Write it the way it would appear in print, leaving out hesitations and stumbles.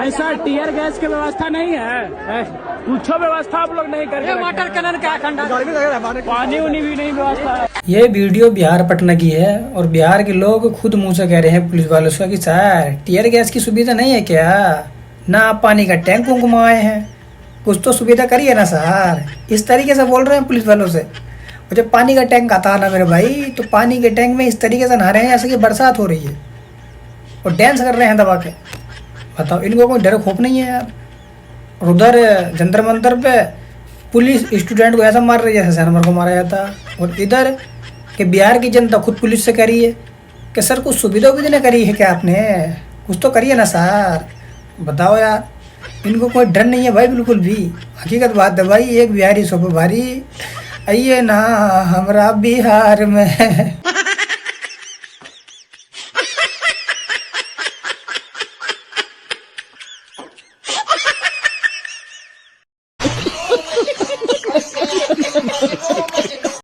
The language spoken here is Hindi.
ऐसा टीयर गैस की व्यवस्था नहीं है, कुछ व्यवस्था आप लोग नहीं करके वाटर कैनन का खंडा, पानी उनी भी नहीं व्यवस्था है। ये वीडियो बिहार पटना की है और बिहार के लोग खुद मुंह से कह रहे हैं पुलिस वालों से कि सर टीयर गैस की सुविधा नहीं है क्या, ना आप पानी का टैंक घुमाए हैं, कुछ तो सुविधा करिए ना सर। इस तरीके से बोल रहे हैं पुलिस वालों से। और जब पानी का टैंक आता है ना मेरे भाई, तो पानी के टैंक में इस तरीके से नहा रहे हैं जैसे कि बरसात हो रही है और डांस कर रहे हैं दबा के। बताओ, इनको कोई डर खौफ नहीं है यार। और उधर जंतर मंतर पे पुलिस स्टूडेंट को ऐसा मार रही है जैसे जानवर को मारा जाता। और इधर के बिहार की जनता खुद पुलिस से कह रही है कि सर कुछ सुविधा उविधा करी है क्या आपने, कुछ तो करिए ना सर। बताओ यार, इनको कोई डर नहीं है भाई बिल्कुल भी। हकीकत बात है भाई, एक बिहारी सौ पे भारी। आइए ना हमारा बिहार में